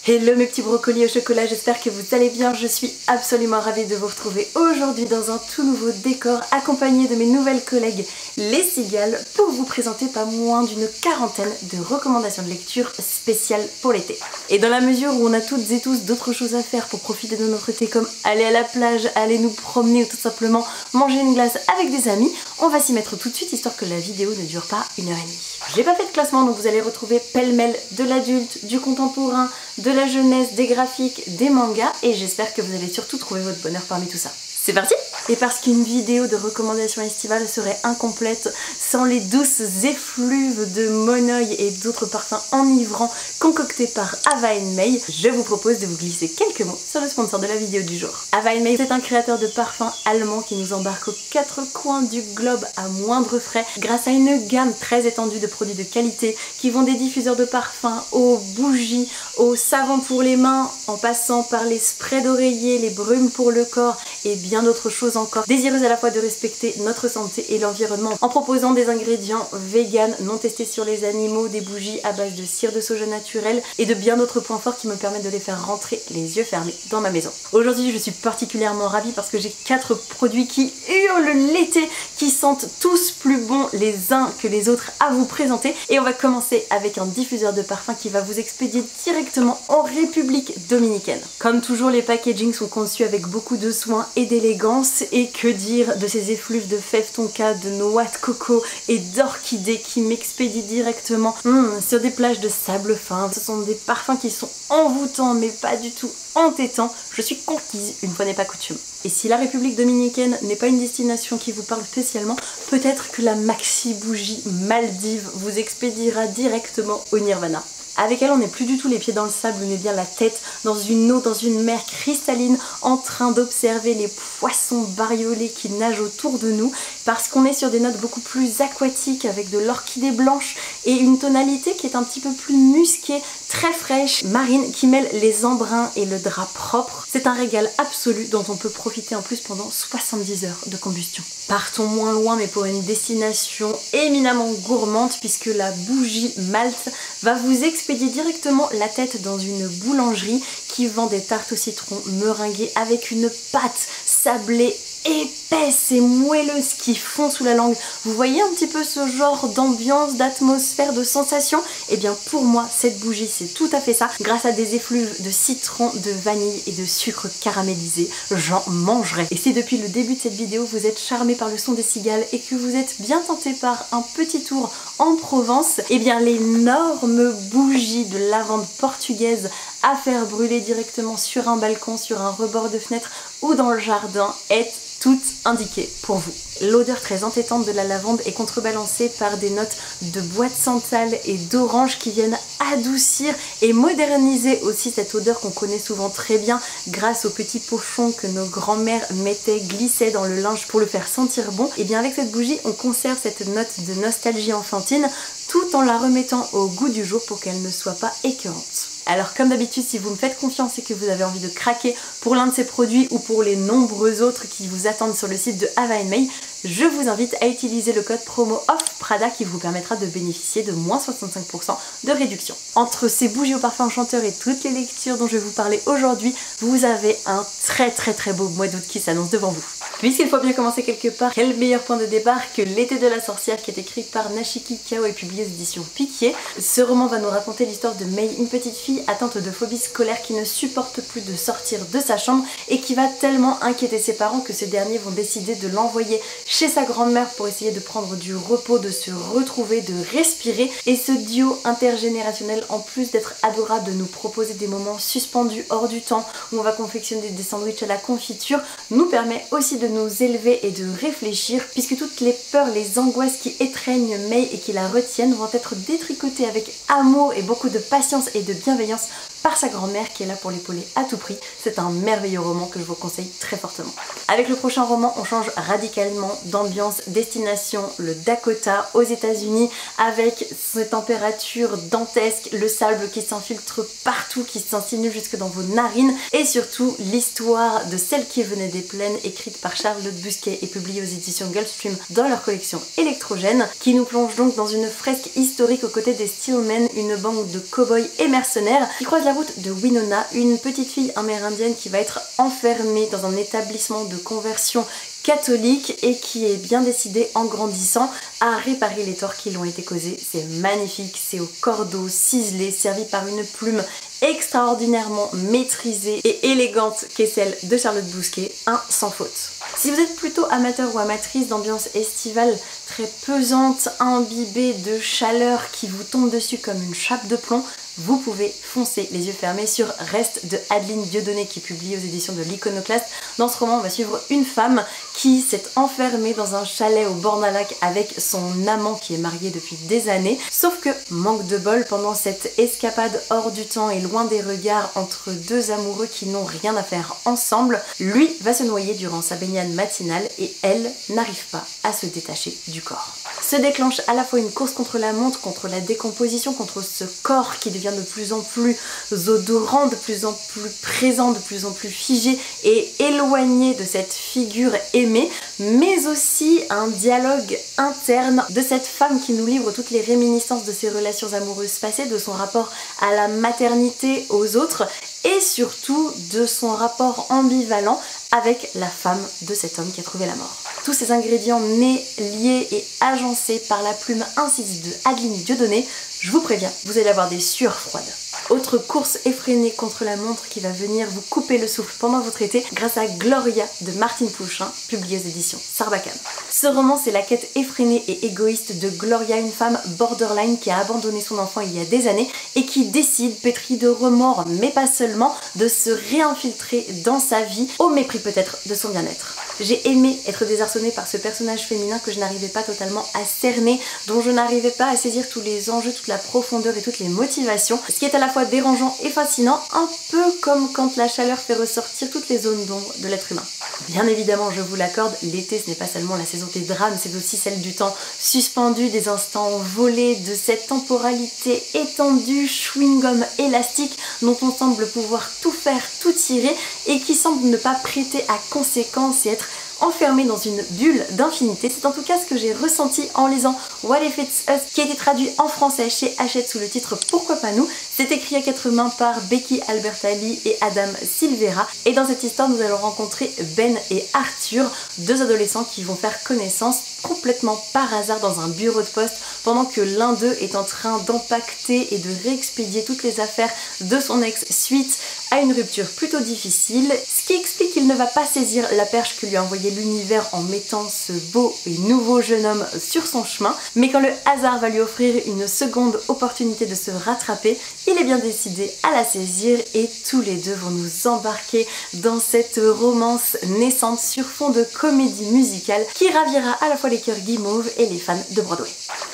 Hello mes petits brocolis au chocolat, j'espère que vous allez bien, je suis absolument ravie de vous retrouver aujourd'hui dans un tout nouveau décor accompagné de mes nouvelles collègues les cigales pour vous présenter pas moins d'une quarantaine de recommandations de lecture spéciales pour l'été. Et dans la mesure où on a toutes et tous d'autres choses à faire pour profiter de notre été comme aller à la plage, aller nous promener ou tout simplement manger une glace avec des amis, on va s'y mettre tout de suite histoire que la vidéo ne dure pas 1h30. J'ai pas fait de classement donc vous allez retrouver pêle-mêle de l'adulte, du contemporain, de la jeunesse, des graphiques, des mangas et j'espère que vous allez surtout trouver votre bonheur parmi tout ça. C'est parti! Et parce qu'une vidéo de recommandations estivales serait incomplète sans les douces effluves de Monoï et d'autres parfums enivrants concoctés par Ava May, je vous propose de vous glisser quelques mots sur le sponsor de la vidéo du jour. Ava May, c'est un créateur de parfums allemand qui nous embarque aux 4 coins du globe à moindre frais grâce à une gamme très étendue de produits de qualité qui vont des diffuseurs de parfums aux bougies, aux savons pour les mains, en passant par les sprays d'oreiller, les brumes pour le corps et bien d'autres choses encore, désireuses à la fois de respecter notre santé et l'environnement en proposant des ingrédients vegan non testés sur les animaux, des bougies à base de cire de soja naturelle et de bien d'autres points forts qui me permettent de les faire rentrer les yeux fermés dans ma maison. Aujourd'hui je suis particulièrement ravie parce que j'ai 4 produits qui hurlent l'été, qui sentent tous plus bons les uns que les autres à vous présenter et on va commencer avec un diffuseur de parfum qui va vous expédier directement en République dominicaine. Comme toujours, les packagings sont conçus avec beaucoup de soin et d'élégance et que dire de ces effluves de fèves tonka, de noix de coco et d'orchidées qui m'expédient directement sur des plages de sable fin. Ce sont des parfums qui sont envoûtants mais pas du tout entêtants. Je suis conquise, une fois n'est pas coutume. Et si la République dominicaine n'est pas une destination qui vous parle spécialement, peut-être que la maxi bougie Maldives vous expédiera directement au Nirvana. Avec elle, on n'est plus du tout les pieds dans le sable, mais bien la tête dans une eau, dans une mer cristalline, en train d'observer les poissons bariolés qui nagent autour de nous, parce qu'on est sur des notes beaucoup plus aquatiques, avec de l'orchidée blanche et une tonalité qui est un petit peu plus musquée, très fraîche, marine, qui mêle les embruns et le drap propre. C'est un régal absolu dont on peut profiter en plus pendant 70 heures de combustion. Partons moins loin, mais pour une destination éminemment gourmande, puisque la bougie Malte va vous expédier directement la tête dans une boulangerie qui vend des tartes au citron meringuées avec une pâte sablée épaisse et moelleuse qui fond sous la langue. Vous voyez un petit peu ce genre d'ambiance, d'atmosphère, de sensation? Et bien pour moi, cette bougie, c'est tout à fait ça. Grâce à des effluves de citron, de vanille et de sucre caramélisé, j'en mangerai. Et si depuis le début de cette vidéo, vous êtes charmé par le son des cigales et que vous êtes bien tenté par un petit tour en Provence, et bien l'énorme bougie de lavande portugaise à faire brûler directement sur un balcon, sur un rebord de fenêtre ou dans le jardin est toutes indiquées pour vous. L'odeur très entêtante de la lavande est contrebalancée par des notes de bois de santal et d'orange qui viennent adoucir et moderniser aussi cette odeur qu'on connaît souvent très bien grâce aux petits pochons que nos grands-mères glissaient dans le linge pour le faire sentir bon. Et bien avec cette bougie, on conserve cette note de nostalgie enfantine tout en la remettant au goût du jour pour qu'elle ne soit pas écœurante. Alors comme d'habitude, si vous me faites confiance et que vous avez envie de craquer pour l'un de ces produits ou pour les nombreux autres qui vous attendent sur le site de Ava May, je vous invite à utiliser le code promo OFFPRADA qui vous permettra de bénéficier de moins 65% de réduction. Entre ces bougies au parfum enchanteur et toutes les lectures dont je vais vous parler aujourd'hui, vous avez un très beau mois d'août qui s'annonce devant vous. Puisqu'il faut bien commencer quelque part, quel meilleur point de départ que L'été de la sorcière qui est écrit par Nashiki Kao et publié aux éditions Piquier. Ce roman va nous raconter l'histoire de Mei, une petite fille atteinte de phobie scolaire qui ne supporte plus de sortir de sa chambre et qui va tellement inquiéter ses parents que ces derniers vont décider de l'envoyer chez sa grand-mère pour essayer de prendre du repos, de se retrouver, de respirer. Et ce duo intergénérationnel, en plus d'être adorable, de nous proposer des moments suspendus hors du temps où on va confectionner des sandwichs à la confiture, nous permet aussi de nous élever et de réfléchir, puisque toutes les peurs, les angoisses qui étreignent Mei et qui la retiennent vont être détricotées avec amour et beaucoup de patience et de bienveillance par sa grand-mère qui est là pour l'épauler à tout prix. C'est un merveilleux roman que je vous conseille très fortement. Avec le prochain roman, on change radicalement d'ambiance destination le Dakota aux États-Unis avec ses températures dantesques, le sable qui s'infiltre partout, qui s'insinue jusque dans vos narines et surtout l'histoire de Celle qui venait des plaines écrite par Charlotte Busquet et publiée aux éditions Gulfstream dans leur collection Électrogène qui nous plonge donc dans une fresque historique aux côtés des Steelmen, une bande de cow-boys et mercenaires qui croisent la route de Winona, une petite fille amérindienne qui va être enfermée dans un établissement de conversion catholique et qui est bien décidée en grandissant à réparer les torts qui lui ont été causés. C'est magnifique, c'est au cordeau ciselé, servi par une plume extraordinairement maîtrisée et élégante qu'est celle de Charlotte Busquet, un sans faute. Si vous êtes plutôt amateur ou amatrice d'ambiance estivale très pesante, imbibée de chaleur qui vous tombe dessus comme une chape de plomb, vous pouvez foncer les yeux fermés sur Reste de Adeline Dieudonné qui est publié aux éditions de l'Iconoclaste. Dans ce roman, on va suivre une femme qui s'est enfermée dans un chalet au bord d'un lac avec son amant qui est marié depuis des années. Sauf que, manque de bol, pendant cette escapade hors du temps et loin des regards entre deux amoureux qui n'ont rien à faire ensemble, lui va se noyer durant sa baignade matinale et elle n'arrive pas à se détacher du corps. Se déclenche à la fois une course contre la montre, contre la décomposition, contre ce corps qui devient de plus en plus odorant, de plus en plus présent, de plus en plus figé et éloigné de cette figure aimée, mais aussi un dialogue interne de cette femme qui nous livre toutes les réminiscences de ses relations amoureuses passées, de son rapport à la maternité, aux autres et surtout de son rapport ambivalent avec la femme de cet homme qui a trouvé la mort. Tous ces ingrédients nés, liés et agencés par la plume incisive de Adeline Dieudonné, je vous préviens, vous allez avoir des sueurs froides. Autre course effrénée contre la montre qui va venir vous couper le souffle pendant votre été grâce à Gloria de Martine Pouchin, publiée aux éditions Sarbacane. Ce roman, c'est la quête effrénée et égoïste de Gloria, une femme borderline qui a abandonné son enfant il y a des années et qui décide, pétrie de remords, mais pas seulement, de se réinfiltrer dans sa vie, au mépris peut-être de son bien-être. J'ai aimé être désarçonnée par ce personnage féminin que je n'arrivais pas totalement à cerner, dont je n'arrivais pas à saisir tous les enjeux, toute la profondeur et toutes les motivations, ce qui est à la fois dérangeant et fascinant, un peu comme quand la chaleur fait ressortir toutes les zones d'ombre de l'être humain. Bien évidemment, je vous l'accorde, l'été ce n'est pas seulement la saison des drames, c'est aussi celle du temps suspendu, des instants volés, de cette temporalité étendue, chewing-gum élastique dont on semble pouvoir tout faire, tout tirer et qui semble ne pas prêter à conséquence et être enfermé dans une bulle d'infinité. C'est en tout cas ce que j'ai ressenti en lisant What If It's Us, qui a été traduit en français chez Hachette sous le titre Pourquoi pas nous. C'est écrit à quatre mains par Becky Albertalli et Adam Silvera. Et dans cette histoire, nous allons rencontrer Ben et Arthur, deux adolescents qui vont faire connaissance complètement par hasard dans un bureau de poste pendant que l'un d'eux est en train d'empacter et de réexpédier toutes les affaires de son ex suite à une rupture plutôt difficile, ce qui explique qu'il ne va pas saisir la perche que lui a envoyée l'univers en mettant ce beau et nouveau jeune homme sur son chemin, mais quand le hasard va lui offrir une seconde opportunité de se rattraper, il est bien décidé à la saisir et tous les deux vont nous embarquer dans cette romance naissante sur fond de comédie musicale qui ravira à la fois les cœurs guimauves et les fans de Broadway.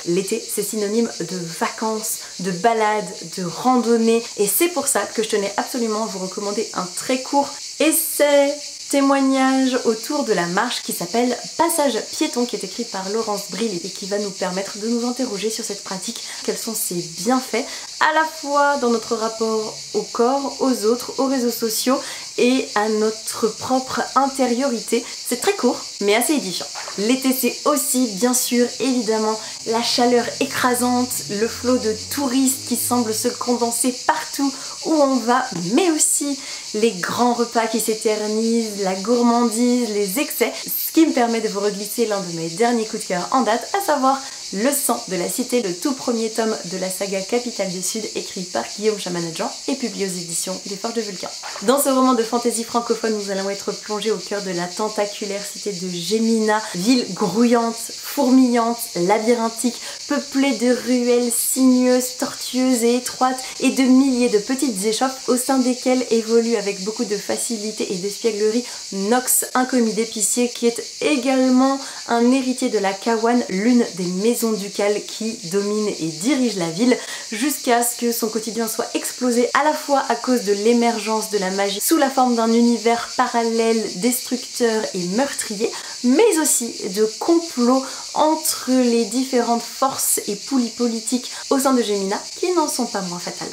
L'été, c'est synonyme de vacances, de balades, de randonnées et c'est pour ça que je tenais absolument à vous recommander un très court essai témoignage autour de la marche qui s'appelle Passage piéton, qui est écrit par Laurence Brill et qui va nous permettre de nous interroger sur cette pratique, quels sont ses bienfaits, à la fois dans notre rapport au corps, aux autres, aux réseaux sociaux et à notre propre intériorité. C'est très court, mais assez édifiant. L'été, c'est aussi, bien sûr, évidemment, la chaleur écrasante, le flot de touristes qui semble se condenser partout où on va, mais aussi les grands repas qui s'éternisent, la gourmandise, les excès, ce qui me permet de vous reglisser l'un de mes derniers coups de cœur en date, à savoir Le sang de la cité, le tout premier tome de la saga Capitale du Sud, écrit par Guillaume Chamanadjan et publié aux éditions des Forges de Vulcain. Dans ce roman de fantaisie francophone, nous allons être plongés au cœur de la tentaculaire cité de Gémina, ville grouillante, fourmillante, labyrinthique, peuplée de ruelles sinueuses, tortueuses et étroites, et de milliers de petites échoppes au sein desquelles évolue avec beaucoup de facilité et d'espièglerie Nox, un commis d'épicier qui est également un héritier de la Kawan, l'une des maisons maison ducale qui domine et dirige la ville jusqu'à ce que son quotidien soit explosé à la fois à cause de l'émergence de la magie sous la forme d'un univers parallèle, destructeur et meurtrier, mais aussi de complots entre les différentes forces et poulies politiques au sein de Gemina qui n'en sont pas moins fatales.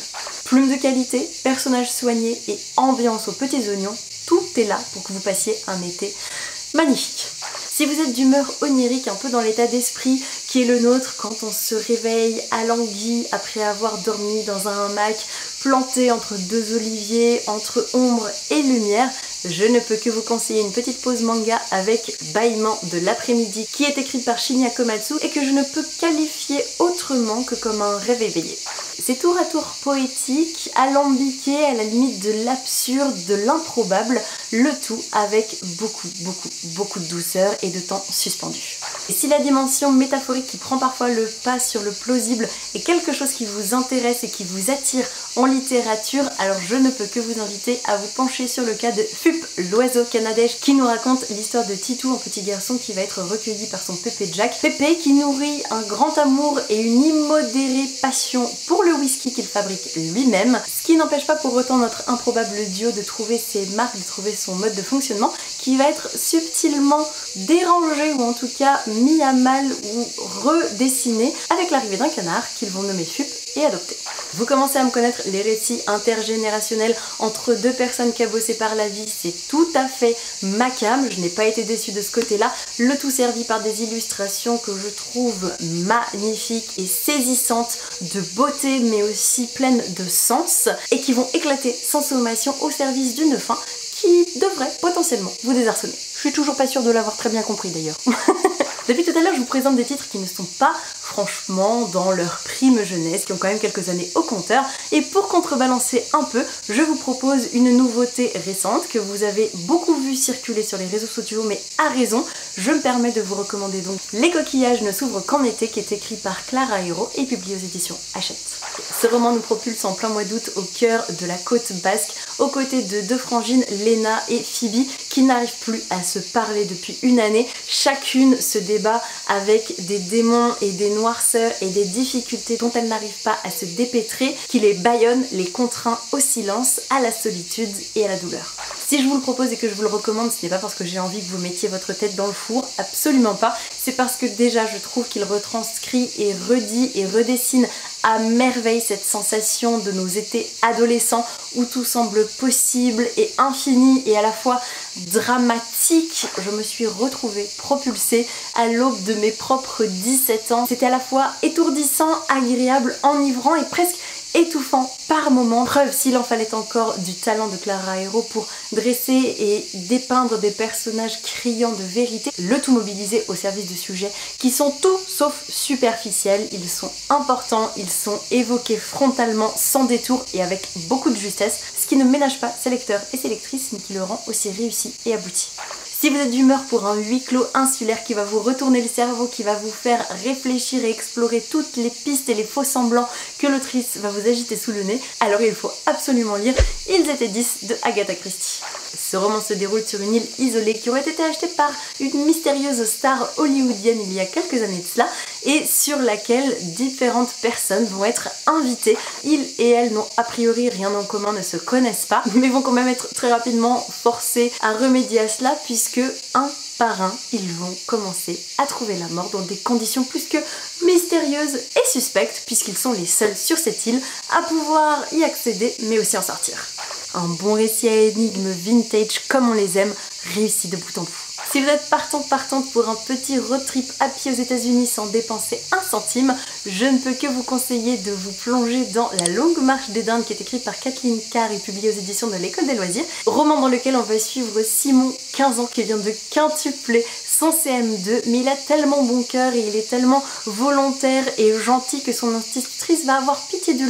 Plumes de qualité, personnages soignés et ambiance aux petits oignons, tout est là pour que vous passiez un été magnifique. Si vous êtes d'humeur onirique, un peu dans l'état d'esprit qui est le nôtre quand on se réveille alangui après avoir dormi dans un hamac planté entre deux oliviers, entre ombre et lumière, je ne peux que vous conseiller une petite pause manga avec Bâillement de l'après-midi qui est écrite par Shinya Komatsu et que je ne peux qualifier autrement que comme un rêve éveillé. C'est tour à tour poétique, alambiqué à la limite de l'absurde, de l'improbable, le tout avec beaucoup de douceur et de temps suspendu. Et si la dimension métaphorique qui prend parfois le pas sur le plausible est quelque chose qui vous intéresse et qui vous attire en littérature, alors je ne peux que vous inviter à vous pencher sur le cas de Fup, l'oiseau canadèche, qui nous raconte l'histoire de Titou, un petit garçon qui va être recueilli par son Pépé Jack. Pépé qui nourrit un grand amour et une immodérée passion pour le whisky qu'il fabrique lui-même, ce qui n'empêche pas pour autant notre improbable duo de trouver ses marques, de trouver son mode de fonctionnement, qui va être subtilement dérangé ou en tout cas mis à mal ou redessiné avec l'arrivée d'un canard qu'ils vont nommer Fup et adopter. Vous commencez à me connaître, les récits intergénérationnels entre deux personnes cabossées par la vie, c'est tout à fait ma came, je n'ai pas été déçue de ce côté-là, le tout servi par des illustrations que je trouve magnifiques et saisissantes de beauté mais aussi pleines de sens et qui vont éclater sans sommation au service d'une fin qui devrait potentiellement vous désarçonner. Je suis toujours pas sûre de l'avoir très bien compris d'ailleurs. Depuis tout à l'heure, je vous présente des titres qui ne sont pas franchement dans leur prime jeunesse, qui ont quand même quelques années au compteur. Et pour contrebalancer un peu, je vous propose une nouveauté récente que vous avez beaucoup vu circuler sur les réseaux sociaux, mais à raison. Je me permets de vous recommander donc Les coquillages ne s'ouvrent qu'en été, qui est écrit par Clara Hero et publié aux éditions Hachette. Ce roman nous propulse en plein mois d'août au cœur de la côte basque, aux côtés de deux frangines, Léna et Phoebe, qui n'arrivent plus à se parler depuis une année. Chacune se débat avec des démons et des noirceurs et des difficultés dont elles n'arrivent pas à se dépêtrer, qui les bâillonnent, les contraint au silence, à la solitude et à la douleur. Si je vous le propose et que je vous le recommande, ce n'est pas parce que j'ai envie que vous mettiez votre tête dans le four, absolument pas. C'est parce que déjà je trouve qu'il retranscrit et redit et redessine à merveille cette sensation de nos étés adolescents où tout semble possible et infini et à la fois dramatique. Je me suis retrouvée propulsée à l'aube de mes propres 17 ans. C'était à la fois étourdissant, agréable, enivrant et presque étouffant par moments. Preuve s'il en fallait encore du talent de Clara Hero pour dresser et dépeindre des personnages criants de vérité, le tout mobilisé au service de sujets qui sont tout sauf superficiels. Ils sont importants, ils sont évoqués frontalement, sans détour et avec beaucoup de justesse, ce qui ne ménage pas ses lecteurs et ses lectrices, mais qui le rend aussi réussi et abouti. Si vous êtes d'humeur pour un huis clos insulaire qui va vous retourner le cerveau, qui va vous faire réfléchir et explorer toutes les pistes et les faux semblants que l'autrice va vous agiter sous le nez, alors il faut absolument lire Ils étaient 10 de Agatha Christie. Ce roman se déroule sur une île isolée qui aurait été achetée par une mystérieuse star hollywoodienne il y a quelques années de cela et sur laquelle différentes personnes vont être invitées. Ils et elles n'ont a priori rien en commun, ne se connaissent pas, mais vont quand même être très rapidement forcés à remédier à cela puisque un par un, ils vont commencer à trouver la mort dans des conditions plus que mystérieuses et suspectes puisqu'ils sont les seuls sur cette île à pouvoir y accéder mais aussi en sortir. Un bon récit à énigmes vintage comme on les aime, réussi de bout en bout. Si vous êtes partante pour un petit road trip à pied aux États-Unis sans dépenser un centime, je ne peux que vous conseiller de vous plonger dans La longue marche des dindes qui est écrite par Kathleen Carr et publiée aux éditions de l'École des loisirs, roman dans lequel on va suivre Simon, 15 ans, qui vient de quintupler son CM2, mais il a tellement bon cœur et il est tellement volontaire et gentil que son institutrice va avoir pitié de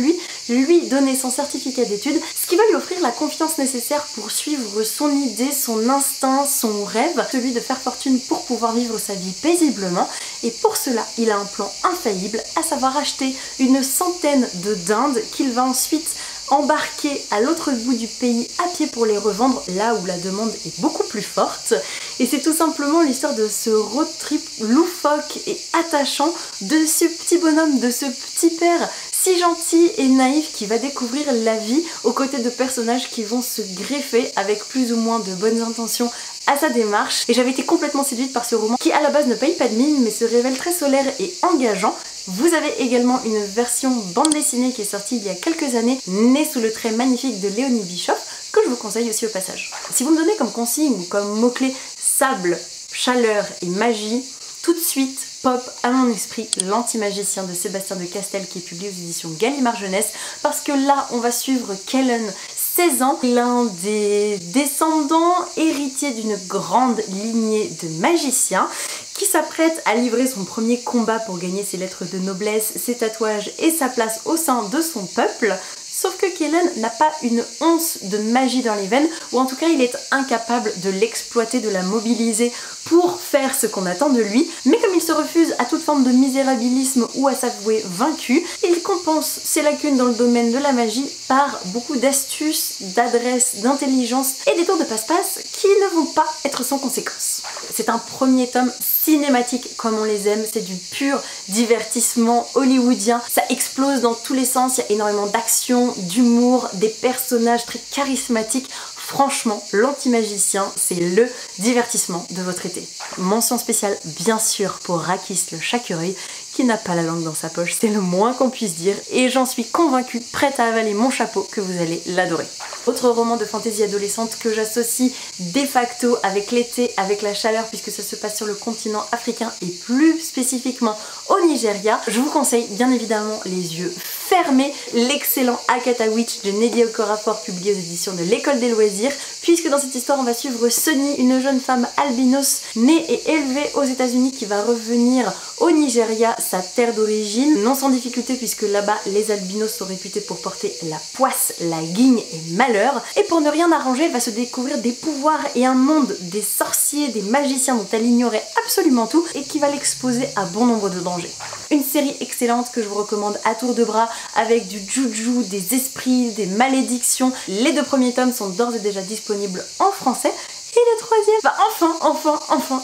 lui donner son certificat d'études, ce qui va lui offrir la confiance nécessaire pour suivre son idée, son instinct, son rêve, celui de faire fortune pour pouvoir vivre sa vie paisiblement. Et pour cela, il a un plan infaillible, à savoir acheter une centaine de dindes qu'il va ensuite embarquer à l'autre bout du pays à pied pour les revendre là où la demande est beaucoup plus forte. Et c'est tout simplement l'histoire de ce road trip loufoque et attachant de ce petit bonhomme, de ce petit père si gentil et naïf qui va découvrir la vie aux côtés de personnages qui vont se greffer avec plus ou moins de bonnes intentions à sa démarche. Et j'avais été complètement séduite par ce roman qui à la base ne paye pas de mine mais se révèle très solaire et engageant. Vous avez également une version bande dessinée qui est sortie il y a quelques années, née sous le trait magnifique de Léonie Bischoff, que je vous conseille aussi au passage. Si vous me donnez comme consigne ou comme mot-clé sable, chaleur et magie, tout de suite pop à mon esprit L'Antimagicien de Sébastien de Castel qui est publié aux éditions Gallimard Jeunesse, parce que là on va suivre Kellen, 16 ans, l'un des descendants héritiers d'une grande lignée de magiciens qui s'apprête à livrer son premier combat pour gagner ses lettres de noblesse, ses tatouages et sa place au sein de son peuple. Sauf que Kellen n'a pas une once de magie dans les veines, ou en tout cas il est incapable de l'exploiter, de la mobiliser pour faire ce qu'on attend de lui. Mais comme il se refuse à toute forme de misérabilisme ou à s'avouer vaincu, il compense ses lacunes dans le domaine de la magie par beaucoup d'astuces, d'adresses, d'intelligence et des tours de passe-passe qui ne vont pas être sans conséquences. C'est un premier tome cinématique comme on les aime, c'est du pur divertissement hollywoodien, ça explose dans tous les sens, il y a énormément d'action, d'humour, des personnages très charismatiques. Franchement, L'Antimagicien, c'est le divertissement de votre été. Mention spéciale bien sûr pour Rakis le Chaquereuil qui n'a pas la langue dans sa poche, c'est le moins qu'on puisse dire et j'en suis convaincue, prête à avaler mon chapeau, que vous allez l'adorer. Autre roman de fantaisie adolescente que j'associe de facto avec l'été, avec la chaleur puisque ça se passe sur le continent africain et plus spécifiquement au Nigeria. Je vous conseille bien évidemment les yeux fermés, l'excellent Akata Witch de Nnedi Okorafor publié aux éditions de l'École des loisirs, puisque dans cette histoire on va suivre Sunny, une jeune femme albinos née et élevée aux États-Unis qui va revenir au Nigeria, sa terre d'origine, non sans difficulté puisque là-bas les albinos sont réputés pour porter la poisse, la guigne et malheur. Et pour ne rien arranger, elle va se découvrir des pouvoirs et un monde des sorciers, des magiciens dont elle ignorait absolument tout et qui va l'exposer à bon nombre de dangers. Une série excellente que je vous recommande à tour de bras avec du juju, des esprits, des malédictions. Les 2 premiers tomes sont d'ores et déjà disponibles en français et le 3e va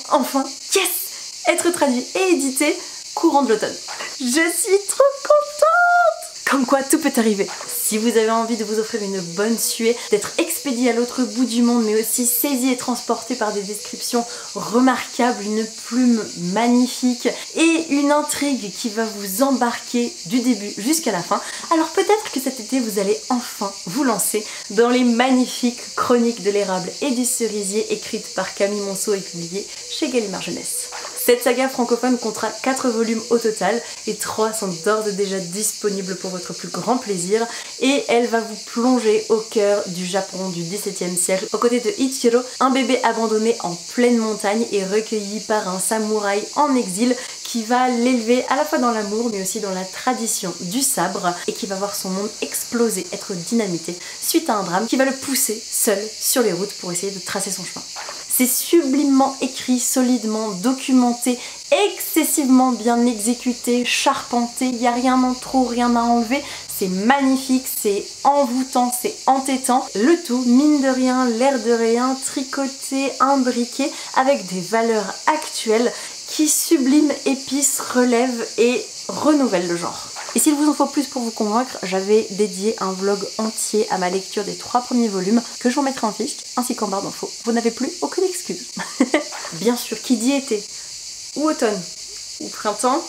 enfin, yes, être traduit et édité courant de l'automne. Je suis trop contente! Comme quoi tout peut arriver. Si vous avez envie de vous offrir une bonne suée, d'être expédié à l'autre bout du monde, mais aussi saisi et transporté par des descriptions remarquables, une plume magnifique et une intrigue qui va vous embarquer du début jusqu'à la fin, alors peut-être que cet été vous allez enfin vous lancer dans les magnifiques chroniques de l'érable et du cerisier écrites par Camille Monceau et publiées chez Gallimard Jeunesse. Cette saga francophone comptera 4 volumes au total et 3 sont d'ores et déjà disponibles pour votre plus grand plaisir et elle va vous plonger au cœur du Japon du XVIIe siècle aux côtés de Ichiro, un bébé abandonné en pleine montagne et recueilli par un samouraï en exil qui va l'élever à la fois dans l'amour mais aussi dans la tradition du sabre et qui va voir son monde exploser, être dynamité suite à un drame qui va le pousser seul sur les routes pour essayer de tracer son chemin. C'est sublimement écrit, solidement documenté, excessivement bien exécuté, charpenté, il n'y a rien en trop, rien à enlever. C'est magnifique, c'est envoûtant, c'est entêtant. Le tout, mine de rien, l'air de rien, tricoté, imbriqué, avec des valeurs actuelles qui subliment, épicent, relèvent et renouvellent le genre. Et s'il vous en faut plus pour vous convaincre, j'avais dédié un vlog entier à ma lecture des 3 premiers volumes que je vous mettrai en fiche ainsi qu'en barre d'infos. Vous n'avez plus aucune excuse. Bien sûr, qui dit été, ou automne, ou printemps,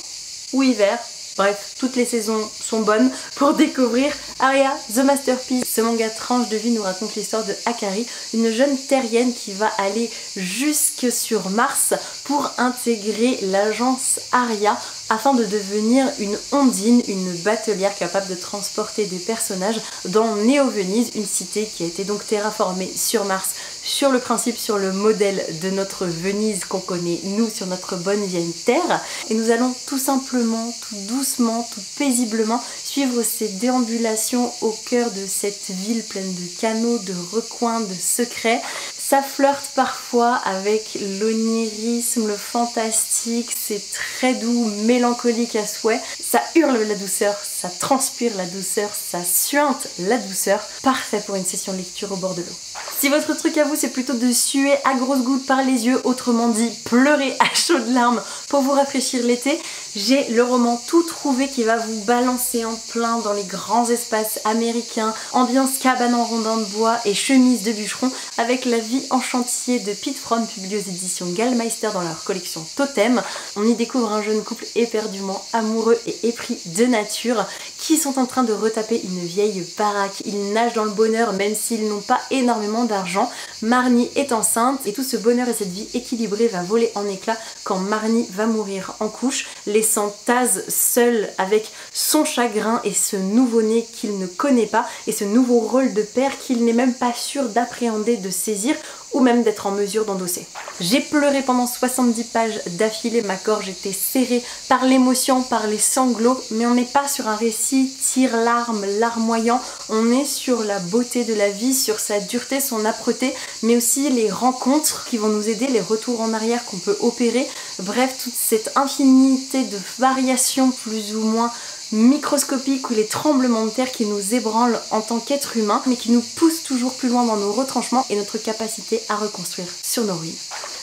ou hiver, bref, toutes les saisons sont bonnes pour découvrir Aria The Masterpiece. Ce manga tranche de vie nous raconte l'histoire de Akari, une jeune terrienne qui va aller jusque sur Mars pour intégrer l'agence Aria afin de devenir une ondine, une batelière capable de transporter des personnages dans Néo-Venise, une cité qui a été donc terraformée sur Mars, sur le principe, sur le modèle de notre Venise qu'on connaît nous sur notre bonne vieille terre. Et nous allons tout simplement, tout doucement, tout paisiblement simplement suivre ses déambulations au cœur de cette ville pleine de canaux, de recoins, de secrets. Ça flirte parfois avec l'onirisme, le fantastique, c'est très doux, mélancolique à souhait. Ça hurle la douceur, ça transpire la douceur, ça suinte la douceur. Parfait pour une session de lecture au bord de l'eau. Si votre truc à vous c'est plutôt de suer à grosses gouttes par les yeux, autrement dit pleurer à chaudes larmes pour vous rafraîchir l'été, j'ai le roman Tout trouvé qui va vous balancer en plein dans les grands espaces américains, ambiance cabane en rondin de bois et chemise de bûcheron avec la vie en chantier de Pete Fromm publié aux éditions Gallmeister dans leur collection Totem. On y découvre un jeune couple éperdument amoureux et épris de nature qui sont en train de retaper une vieille baraque. Ils nagent dans le bonheur même s'ils n'ont pas énormément d'argent. Marnie est enceinte et tout ce bonheur et cette vie équilibrée va voler en éclats quand Marnie va mourir en couche, laissant Taz seul avec son chagrin et ce nouveau-né qu'il ne connaît pas et ce nouveau rôle de père qu'il n'est même pas sûr d'appréhender, de saisir ou même d'être en mesure d'endosser. J'ai pleuré pendant 70 pages d'affilée, ma gorge était serrée par l'émotion, par les sanglots, mais on n'est pas sur un récit tire-larme, larmoyant, on est sur la beauté de la vie, sur sa dureté, son âpreté, mais aussi les rencontres qui vont nous aider, les retours en arrière qu'on peut opérer, bref, toute cette infinité de variations plus ou moins microscopiques ou les tremblements de terre qui nous ébranlent en tant qu'être humain mais qui nous poussent toujours plus loin dans nos retranchements et notre capacité à reconstruire sur nos ruines.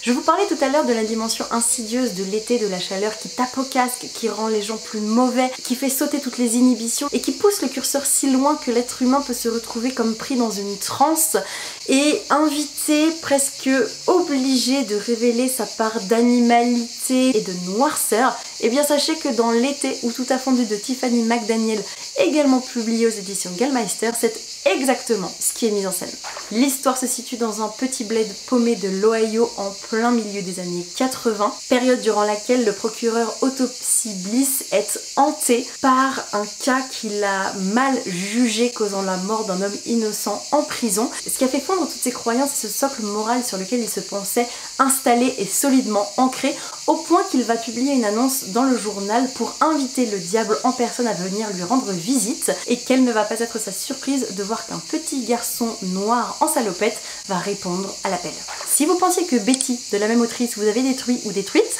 Je vous parlais tout à l'heure de la dimension insidieuse de l'été, de la chaleur qui tape au casque, qui rend les gens plus mauvais, qui fait sauter toutes les inhibitions et qui pousse le curseur si loin que l'être humain peut se retrouver comme pris dans une transe et invité, presque obligé de révéler sa part d'animalité et de noirceur. Et bien sachez que dans L'été ou Tout a fondu de Tiffany McDaniel, également publié aux éditions Gallmeister, c'est exactement ce qui est mis en scène. L'histoire se situe dans un petit bled paumé de l'Ohio en plein milieu des années 80, période durant laquelle le procureur Autopsy Bliss est hanté par un cas qu'il a mal jugé causant la mort d'un homme innocent en prison. Ce qui a fait fondre toutes ses croyances et ce socle moral sur lequel il se pensait installé et solidement ancré, au point qu'il va publier une annonce dans le journal pour inviter le diable en personne à venir lui rendre visite et quelle ne va pas être sa surprise de voir qu'un petit garçon noir en salopette va répondre à l'appel. Si vous pensiez que Betty, de la même autrice, vous avait détruit ou détruite,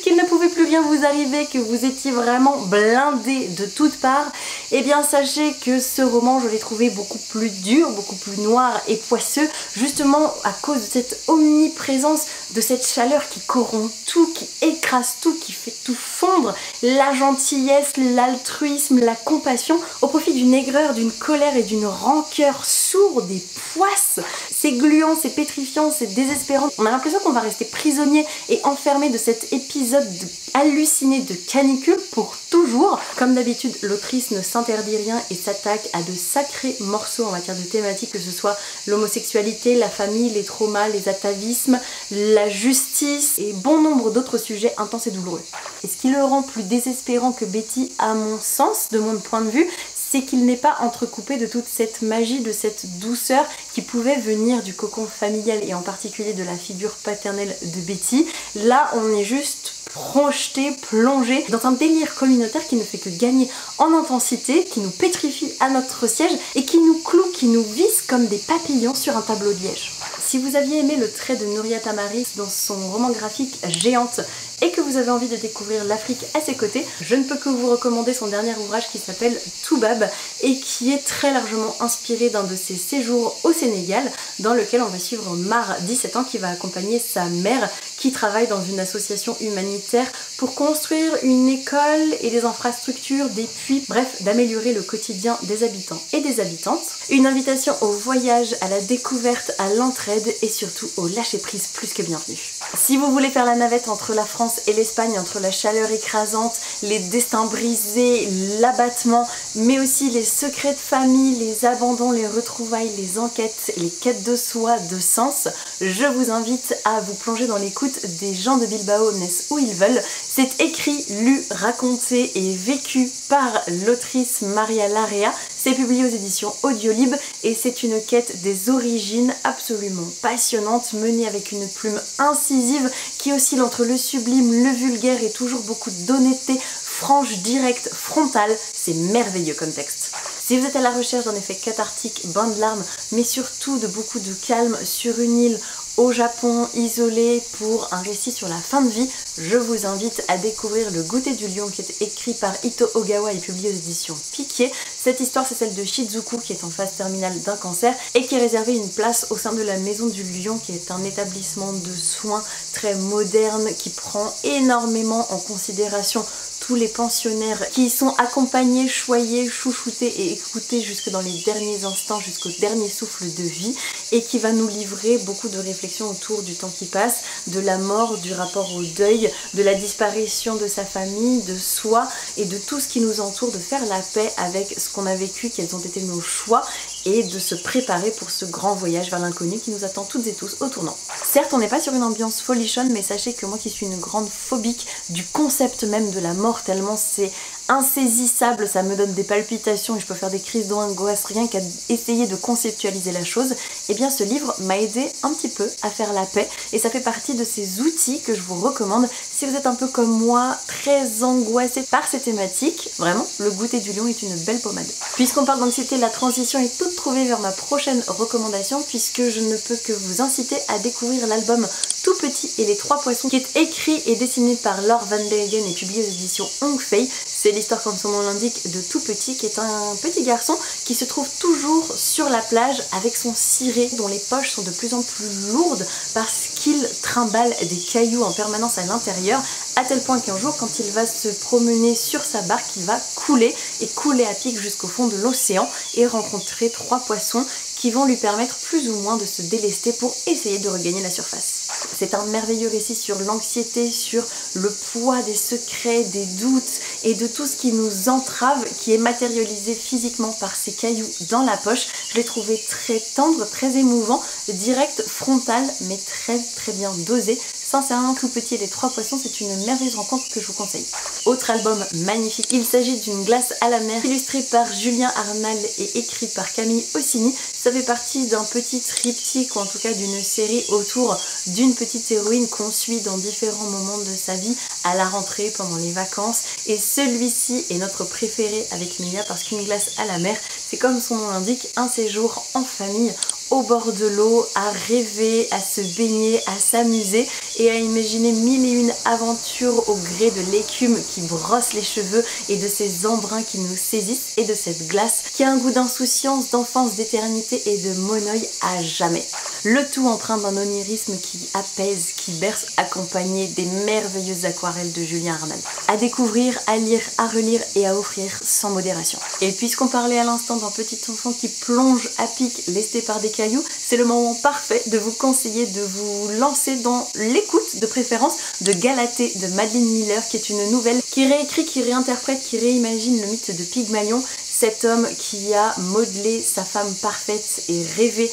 qu'il ne pouvait plus rien vous arriver, que vous étiez vraiment blindé de toutes parts, eh bien sachez que ce roman, je l'ai trouvé beaucoup plus dur, beaucoup plus noir et poisseux, justement à cause de cette omniprésence, de cette chaleur qui corrompt tout, qui écrase tout, qui fait tout fondre, la gentillesse, l'altruisme, la compassion, au profit d'une aigreur, d'une colère et d'une rancœur sourde et poisse. C'est gluant, c'est pétrifiant, c'est désespérant. On a l'impression qu'on va rester prisonnier et enfermé de cet épisode halluciné de canicule pour toujours. Comme d'habitude, l'autrice ne s'interdit rien et s'attaque à de sacrés morceaux en matière de thématiques, que ce soit l'homosexualité, la famille, les traumas, les atavismes, la justice et bon nombre d'autres sujets intenses et douloureux. Et ce qui le rend plus désespérant que Betty, à mon sens, de mon point de vue, c'est qu'il n'est pas entrecoupé de toute cette magie, de cette douceur qui pouvait venir du cocon familial et en particulier de la figure paternelle de Betty. Là, on est juste projeté, plongé dans un délire communautaire qui ne fait que gagner en intensité, qui nous pétrifie à notre siège et qui nous cloue, qui nous visse comme des papillons sur un tableau de liège. Si vous aviez aimé le trait de Nouria Tamaris dans son roman graphique Géante et que vous avez envie de découvrir l'Afrique à ses côtés, je ne peux que vous recommander son dernier ouvrage qui s'appelle Toubab et qui est très largement inspiré d'un de ses séjours au Sénégal dans lequel on va suivre Mar, 17 ans, qui va accompagner sa mère qui travaille dans une association humanitaire pour construire une école et des infrastructures, des puits, bref, d'améliorer le quotidien des habitants et des habitantes. Une invitation au voyage, à la découverte, à l'entraide et surtout au lâcher-prise plus que bienvenu. Si vous voulez faire la navette entre la France et l'Espagne, entre la chaleur écrasante, les destins brisés, l'abattement, mais aussi les secrets de famille, les abandons, les retrouvailles, les enquêtes, les quêtes de soi, de sens, je vous invite à vous plonger dans l'écoute des gens de Bilbao naissent où ils veulent. C'est écrit, lu, raconté et vécu par l'autrice Maria Larrea. C'est publié aux éditions Audiolib et c'est une quête des origines absolument passionnante, menée avec une plume incisive qui oscille entre le sublime, le vulgaire et toujours beaucoup d'honnêteté, franche, directe, frontale, c'est merveilleux comme texte. Si vous êtes à la recherche d'un effet cathartique, bain de larmes, mais surtout de beaucoup de calme sur une île au Japon, isolé pour un récit sur la fin de vie, je vous invite à découvrir Le Goûter du Lion qui est écrit par Ito Ogawa et publié aux éditions Piquier. Cette histoire, c'est celle de Shizuku qui est en phase terminale d'un cancer et qui est réservé une place au sein de la Maison du Lion qui est un établissement de soins très moderne qui prend énormément en considération tous les pensionnaires qui y sont accompagnés, choyés, chouchoutés et écoutés jusque dans les derniers instants, jusqu'au dernier souffle de vie, et qui va nous livrer beaucoup de réflexions autour du temps qui passe, de la mort, du rapport au deuil, de la disparition de sa famille, de soi et de tout ce qui nous entoure, de faire la paix avec ce qu'on a vécu, quels ont été nos choix et de se préparer pour ce grand voyage vers l'inconnu qui nous attend toutes et tous au tournant. Certes, on n'est pas sur une ambiance folichonne, mais sachez que moi qui suis une grande phobique du concept même de la mort, tellement c'est insaisissable, ça me donne des palpitations et je peux faire des crises d'angoisse rien qu'à essayer de conceptualiser la chose, et bien ce livre m'a aidé un petit peu à faire la paix et ça fait partie de ces outils que je vous recommande si vous êtes un peu comme moi, très angoissé par ces thématiques. Vraiment, Le Goûter du Lion est une belle pommade. Puisqu'on parle d'anxiété, la transition est toute trouvée vers ma prochaine recommandation puisque je ne peux que vous inciter à découvrir l'album Tout Petit et les Trois Poissons qui est écrit et dessiné par Laure Van Degen et publié aux éditions Hong Fei. C'est l'histoire, comme son nom l'indique, de Tout Petit qui est un petit garçon qui se trouve toujours sur la plage avec son ciré dont les poches sont de plus en plus lourdes parce qu'il trimballe des cailloux en permanence à l'intérieur, à tel point qu'un jour quand il va se promener sur sa barque, il va couler et couler à pic jusqu'au fond de l'océan et rencontrer trois poissons qui vont lui permettre plus ou moins de se délester pour essayer de regagner la surface. C'est un merveilleux récit sur l'anxiété, sur le poids des secrets, des doutes et de tout ce qui nous entrave, qui est matérialisé physiquement par ces cailloux dans la poche. Je l'ai trouvé très tendre, très émouvant, direct, frontal, mais très bien dosé. Sincèrement, Tout Petit et les Trois Poissons, c'est une merveilleuse rencontre que je vous conseille. Autre album magnifique, il s'agit d'une glace à la mer, illustrée par Julien Arnal et écrit par Camille Ossini. Ça fait partie d'un petit triptyque, ou en tout cas d'une série autour d'une petite héroïne qu'on suit dans différents moments de sa vie, à la rentrée, pendant les vacances. Et celui-ci est notre préféré avec Mia parce qu'une glace à la mer, c'est comme son nom l'indique, un séjour en famille, au bord de l'eau, à rêver, à se baigner, à s'amuser et à imaginer mille et une aventures au gré de l'écume qui brosse les cheveux et de ces embruns qui nous saisissent et de cette glace qui a un goût d'insouciance, d'enfance, d'éternité et de monoeil à jamais. Le tout empreint d'un onirisme qui apaise, qui berce, accompagné des merveilleuses aquarelles de Julien Arnal. À découvrir, à lire, à relire et à offrir sans modération. Et puisqu'on parlait à l'instant d'un petit enfant qui plonge à pic, lesté par des cailloux, c'est le moment parfait de vous conseiller de vous lancer dans l'écoute de préférence de Galatée de Madeline Miller, qui est une nouvelle qui réécrit, qui réinterprète, qui réimagine le mythe de Pygmalion, cet homme qui a modelé sa femme parfaite et rêvé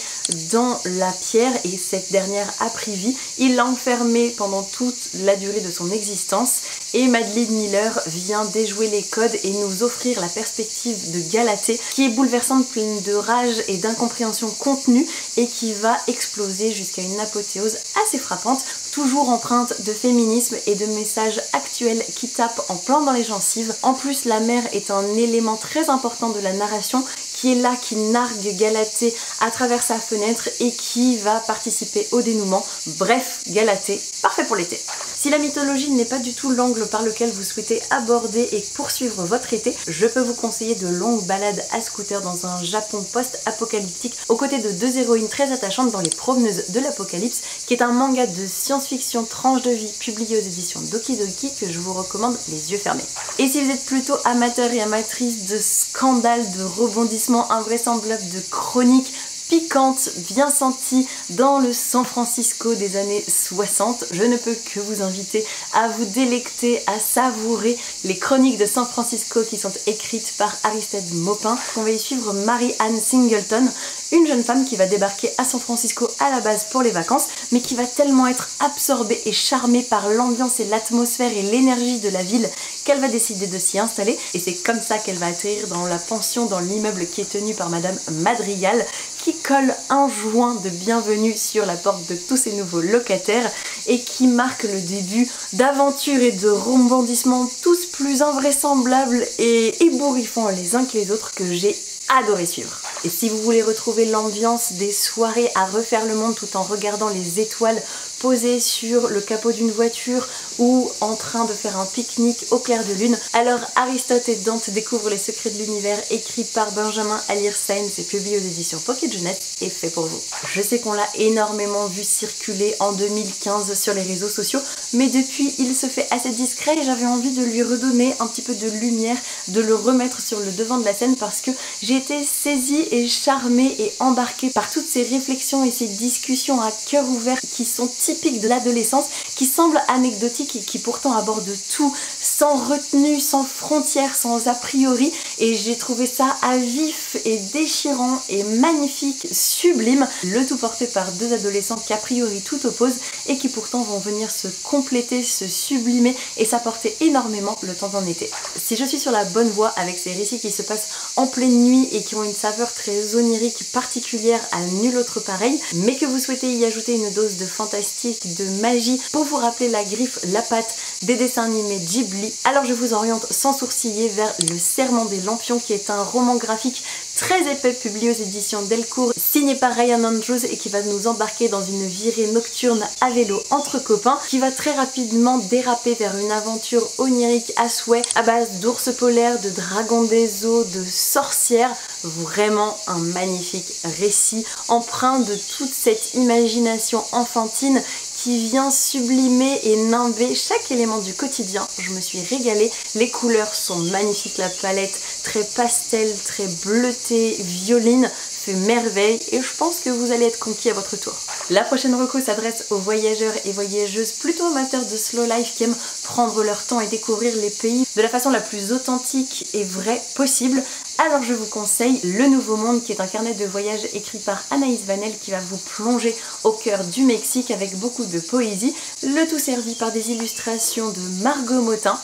dans la pierre et cette dernière a pris vie. Il l'a enfermée pendant toute la durée de son existence et Madeline Miller vient déjouer les codes et nous offrir la perspective de Galatée qui est bouleversante, pleine de rage et d'incompréhension contenue et qui va exploser jusqu'à une apothéose assez frappante, toujours empreinte de féminisme et de messages actuels qui tapent en plein dans les gencives. En plus, la mer est un élément très important de la narration qui est là, qui nargue Galatée à travers sa fenêtre et qui va participer au dénouement. Bref, Galatée, parfait pour l'été. Si la mythologie n'est pas du tout l'angle par lequel vous souhaitez aborder et poursuivre votre été, je peux vous conseiller de longues balades à scooter dans un Japon post-apocalyptique aux côtés de deux héroïnes très attachantes dans Les Promeneuses de l'Apocalypse, qui est un manga de science-fiction tranche de vie publié aux éditions Doki Doki que je vous recommande les yeux fermés. Et si vous êtes plutôt amateur et amatrice de scandales, de rebondissements invraisemblables, de chroniques piquante, bien sentie dans le San Francisco des années 60. Je ne peux que vous inviter à vous délecter, à savourer les chroniques de San Francisco qui sont écrites par Aristide Maupin. On va y suivre Mary-Anne Singleton, une jeune femme qui va débarquer à San Francisco à la base pour les vacances, mais qui va tellement être absorbée et charmée par l'ambiance et l'atmosphère et l'énergie de la ville qu'elle va décider de s'y installer, et c'est comme ça qu'elle va atterrir dans la pension, dans l'immeuble qui est tenu par Madame Madrigal, qui colle un joint de bienvenue sur la porte de tous ces nouveaux locataires et qui marque le début d'aventures et de rebondissements tous plus invraisemblables et ébouriffants les uns que les autres que j'ai adoré suivre. Et si vous voulez retrouver l'ambiance des soirées à refaire le monde tout en regardant les étoiles posées sur le capot d'une voiture ou en train de faire un pique-nique au clair de lune, alors Aristote et Dante découvrent les secrets de l'univers, écrit par Benjamin Alirsain, c'est publié aux éditions Pocket Jeunesse et fait pour vous. Je sais qu'on l'a énormément vu circuler en 2015 sur les réseaux sociaux, mais depuis il se fait assez discret et j'avais envie de lui redonner un petit peu de lumière, de le remettre sur le devant de la scène parce que j'ai été saisie et charmée et embarquée par toutes ces réflexions et ces discussions à cœur ouvert qui sont typiques de l'adolescence, qui semblent anecdotiques et qui pourtant abordent tout sans retenue, sans frontières, sans a priori, et j'ai trouvé ça à vif et déchirant et magnifique, sublime, le tout porté par deux adolescents qu'a priori tout opposent et qui pourtant vont venir se compléter, se sublimer et s'apporter énormément le temps d'un été. Si je suis sur la bonne voie avec ces récits qui se passent en pleine nuit et qui ont une saveur très onirique particulière à nul autre pareil, mais que vous souhaitez y ajouter une dose de fantastique, de magie pour vous rappeler la griffe, la patte des dessins animés Ghibli, alors je vous oriente sans sourciller vers Le Serment des Lampions, qui est un roman graphique très épais publié aux éditions Delcourt, signé par Ryan Andrews et qui va nous embarquer dans une virée nocturne à vélo entre copains, qui va très rapidement déraper vers une aventure onirique à souhait à base d'ours polaires, de dragons des eaux, de sorcières. Vraiment un magnifique récit empreint de toute cette imagination enfantine qui vient sublimer et nimber chaque élément du quotidien. Je me suis régalée, les couleurs sont magnifiques, la palette très pastel, très bleutée, violine, fait merveille et je pense que vous allez être conquis à votre tour. La prochaine reco s'adresse aux voyageurs et voyageuses plutôt amateurs de slow life qui aiment prendre leur temps et découvrir les pays de la façon la plus authentique et vraie possible. Alors je vous conseille Le Nouveau Monde, qui est un carnet de voyage écrit par Anaïs Vanel qui va vous plonger au cœur du Mexique avec beaucoup de poésie, le tout servi par des illustrations de Margot Motin.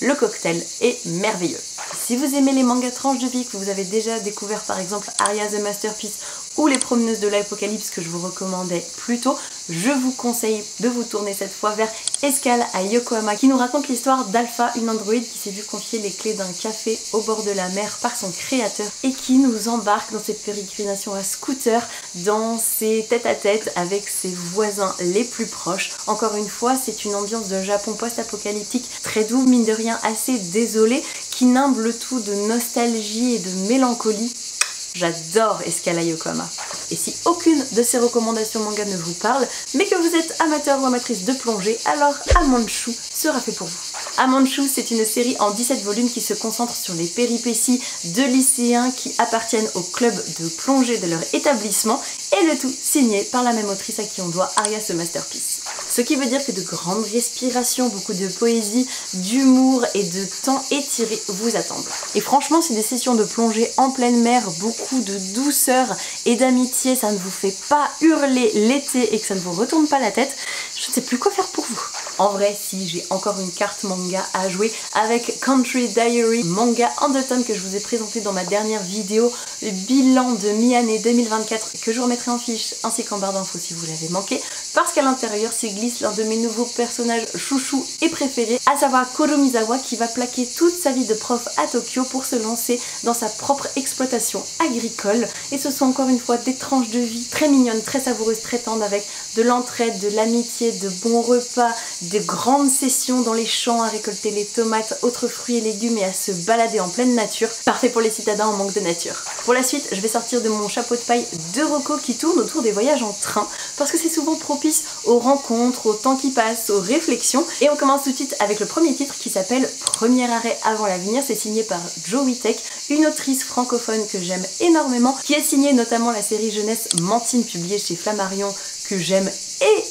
Le cocktail est merveilleux. Si vous aimez les mangas tranches de vie, que vous avez déjà découvert par exemple Aria the Masterpiece ou Les Promeneuses de l'Apocalypse que je vous recommandais plus tôt, je vous conseille de vous tourner cette fois vers Escale à Yokohama, qui nous raconte l'histoire d'Alpha, une androïde qui s'est vue confier les clés d'un café au bord de la mer par son créateur et qui nous embarque dans ses pérégrinations à scooter, dans ses tête-à-tête avec ses voisins les plus proches. Encore une fois, c'est une ambiance de Japon post-apocalyptique très doux, mine de rien assez désolé, qui nimble le tout de nostalgie et de mélancolie. J'adore Escale à Yokohama. Et si aucune de ces recommandations manga ne vous parle, mais que vous êtes amateur ou amatrice de plongée, alors Amanchu sera fait pour vous. Amanchu, c'est une série en 17 volumes qui se concentre sur les péripéties de lycéens qui appartiennent au club de plongée de leur établissement, et le tout signé par la même autrice à qui on doit Aria the Masterpiece. Ce qui veut dire que de grandes respirations, beaucoup de poésie, d'humour et de temps étiré vous attendent. Et franchement, c'est des sessions de plongée en pleine mer, beaucoup de douceur et d'amitié, ça ne vous fait pas hurler l'été et que ça ne vous retourne pas la tête, je ne sais plus quoi faire pour vous. En vrai, si, j'ai encore une carte manga à jouer avec Country Diary, manga Undertone que je vous ai présenté dans ma dernière vidéo, le bilan de mi-année 2024 que je vous remettrai en fiche ainsi qu'en barre d'infos si vous l'avez manqué, parce qu'à l'intérieur s'y glisse l'un de mes nouveaux personnages chouchous et préférés, à savoir Kuromizawa, qui va plaquer toute sa vie de prof à Tokyo pour se lancer dans sa propre exploitation agricole. Et ce sont encore une fois des tranches de vie très mignonnes, très savoureuses, très tendres, avec de l'entraide, de l'amitié, de bons repas, de grandes sessions dans les champs à récolter les tomates, autres fruits et légumes et à se balader en pleine nature. Parfait pour les citadins en manque de nature. Pour la suite, je vais sortir de mon chapeau de paille deux recos qui tournent autour des voyages en train, parce que c'est souvent propice aux rencontres, au temps qui passe, aux réflexions. Et on commence tout de suite avec le premier titre qui s'appelle Premier arrêt avant l'avenir. C'est signé par Jo Witek, une autrice francophone que j'aime énormément, qui a signé notamment la série jeunesse Mantine publiée chez Flammarion, que j'aime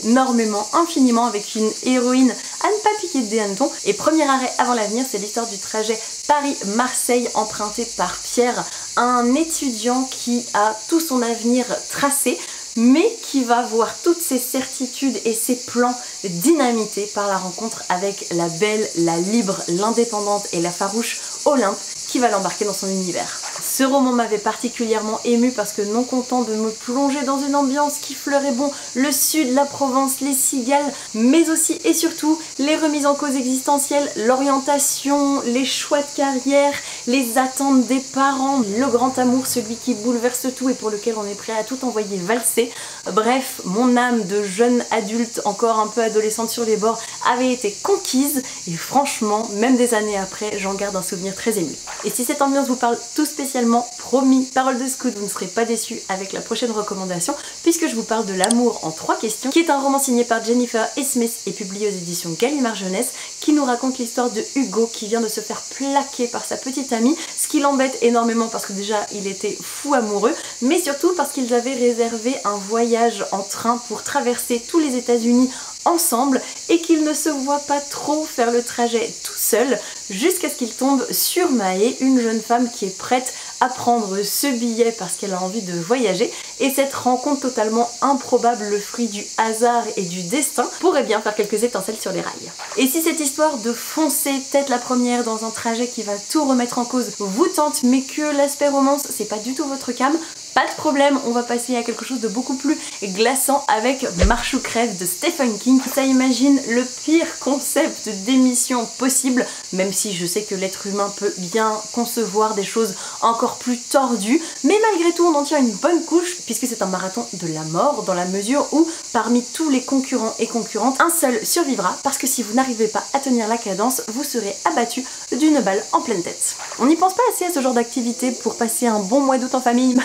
énormément, infiniment, avec une héroïne à ne pas piquer des hannetons. Et premier arrêt avant l'avenir, c'est l'histoire du trajet Paris-Marseille emprunté par Pierre, un étudiant qui a tout son avenir tracé, mais qui va voir toutes ses certitudes et ses plans dynamités par la rencontre avec la belle, la libre, l'indépendante et la farouche Olympe, qui va l'embarquer dans son univers. Ce roman m'avait particulièrement émue parce que non content de me plonger dans une ambiance qui fleurait bon le sud, la Provence, les cigales, mais aussi et surtout les remises en cause existentielles, l'orientation, les choix de carrière, les attentes des parents, le grand amour, celui qui bouleverse tout et pour lequel on est prêt à tout envoyer valser. Bref, mon âme de jeune adulte, encore un peu adolescente sur les bords, avait été conquise et franchement, même des années après, j'en garde un souvenir très ému. Et si cette ambiance vous parle tout spécialement, promis, parole de scout, vous ne serez pas déçus avec la prochaine recommandation, puisque je vous parle de L'amour en 3 questions, qui est un roman signé par Jennifer E. Smith et publié aux éditions Gallimard Jeunesse, qui nous raconte l'histoire de Hugo qui vient de se faire plaquer par sa petite amie, ce qui l'embête énormément parce que déjà il était fou amoureux, mais surtout parce qu'ils avaient réservé un voyage en train pour traverser tous les États-Unis ensemble et qu'il ne se voit pas trop faire le trajet tout seul jusqu'à ce qu'il tombe sur Maë, une jeune femme qui est prête à prendre ce billet parce qu'elle a envie de voyager, et cette rencontre totalement improbable, le fruit du hasard et du destin, pourrait bien faire quelques étincelles sur les rails. Et si cette histoire de foncer tête la première dans un trajet qui va tout remettre en cause vous tente, mais que l'aspect romance c'est pas du tout votre came, pas de problème, on va passer à quelque chose de beaucoup plus glaçant avec Marche ou crève de Stephen King. Ça imagine le pire concept d'émission possible, même si je sais que l'être humain peut bien concevoir des choses encore plus tordues, mais malgré tout on en tient une bonne couche puisque c'est un marathon de la mort dans la mesure où parmi tous les concurrents et concurrentes, un seul survivra parce que si vous n'arrivez pas à tenir la cadence, vous serez abattu d'une balle en pleine tête. On n'y pense pas assez à ce genre d'activité pour passer un bon mois d'août en famille.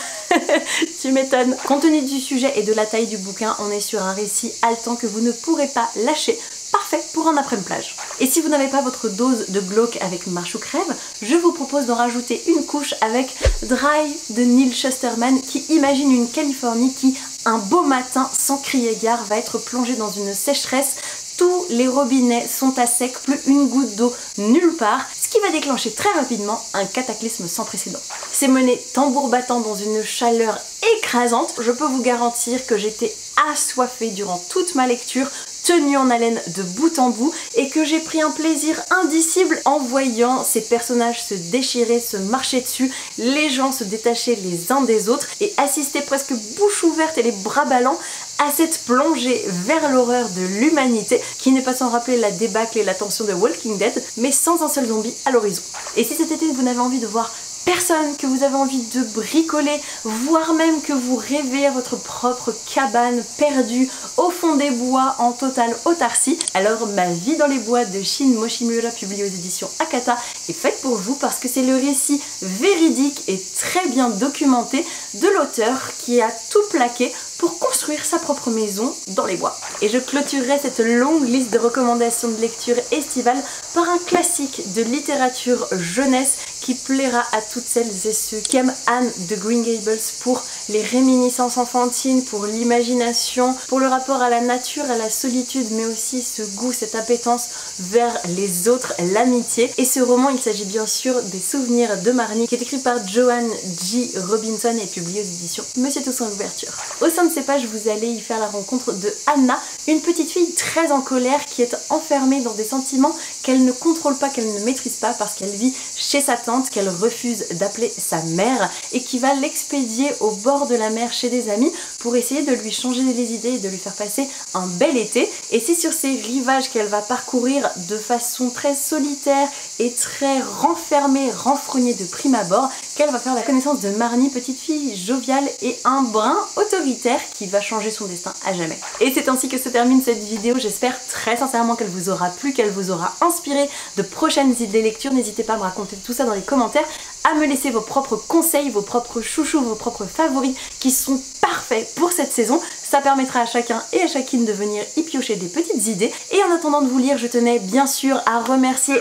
Tu m'étonnes. Compte tenu du sujet et de la taille du bouquin, on est sur un récit haletant que vous ne pourrez pas lâcher. Parfait pour un après-midi plage. Et si vous n'avez pas votre dose de glauque avec Marche ou crève, je vous propose d'en rajouter une couche avec Dry de Neil Shusterman, qui imagine une Californie qui, un beau matin, sans crier gare, va être plongée dans une sécheresse. Tous les robinets sont à sec, plus une goutte d'eau nulle part, ce qui va déclencher très rapidement un cataclysme sans précédent. C'est mené tambour battant dans une chaleur écrasante. Je peux vous garantir que j'étais assoiffée durant toute ma lecture, tenue en haleine de bout en bout, et que j'ai pris un plaisir indicible en voyant ces personnages se déchirer, se marcher dessus, les gens se détacher les uns des autres et assister presque bouche ouverte et les bras ballants à cette plongée vers l'horreur de l'humanité qui n'est pas sans rappeler la débâcle et la tension de Walking Dead, mais sans un seul zombie à l'horizon. Et si cet été vous n'avez envie de voir personne, que vous avez envie de bricoler, voire même que vous rêvez à votre propre cabane perdue au fond des bois en totale autarcie, alors Ma vie dans les bois de Shin Mochimura, publié aux éditions Akata, est faite pour vous parce que c'est le récit véridique et très bien documenté de l'auteur qui a tout plaqué pour construire sa propre maison dans les bois. Et je clôturerai cette longue liste de recommandations de lecture estivale par un classique de littérature jeunesse qui plaira à toutes celles et ceux qui aiment Anne de Green Gables pour les réminiscences enfantines, pour l'imagination, pour le rapport à la nature, à la solitude, mais aussi ce goût, cette appétence vers les autres, l'amitié. Et ce roman, il s'agit bien sûr des Souvenirs de Marnie, qui est écrit par Joanne J. Robinson et publié aux éditions Monsieur Toussaint Louverture. Au sein de ces pages, vous allez y faire la rencontre de Anna, une petite fille très en colère qui est enfermée dans des sentiments qu'elle ne contrôle pas, qu'elle ne maîtrise pas parce qu'elle vit chez sa tante, qu'elle refuse d'appeler sa mère et qui va l'expédier au bord de la mer chez des amis pour essayer de lui changer les idées et de lui faire passer un bel été. Et c'est sur ces rivages qu'elle va parcourir de façon très solitaire et très renfermée, renfrognée de prime abord, qu'elle va faire la connaissance de Marnie, petite fille joviale et un brin autoritaire qui va changer son destin à jamais. Et c'est ainsi que se termine cette vidéo. J'espère très sincèrement qu'elle vous aura plu, qu'elle vous aura inspiré de prochaines idées lecture. N'hésitez pas à me raconter tout ça dans les commentaires, à me laisser vos propres conseils, vos propres chouchous, vos propres favoris qui sont parfaits pour cette saison. Ça permettra à chacun et à chacune de venir y piocher des petites idées. Et en attendant de vous lire, je tenais bien sûr à remercier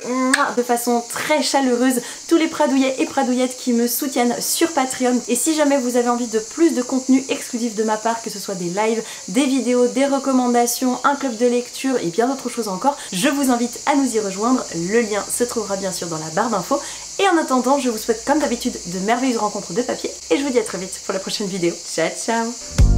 de façon très chaleureuse tous les pradouillets et pradouillettes qui me soutiennent sur Patreon. Et si jamais vous avez envie de plus de contenu exclusif de ma part, que ce soit des lives, des vidéos, des recommandations, un club de lecture et bien d'autres choses encore, je vous invite à nous y rejoindre. Le lien se trouvera bien sûr dans la barre d'infos. Et en attendant, je vous souhaite comme d'habitude de merveilleuses rencontres de papier et je vous dis à très vite pour la prochaine vidéo. Ciao ciao!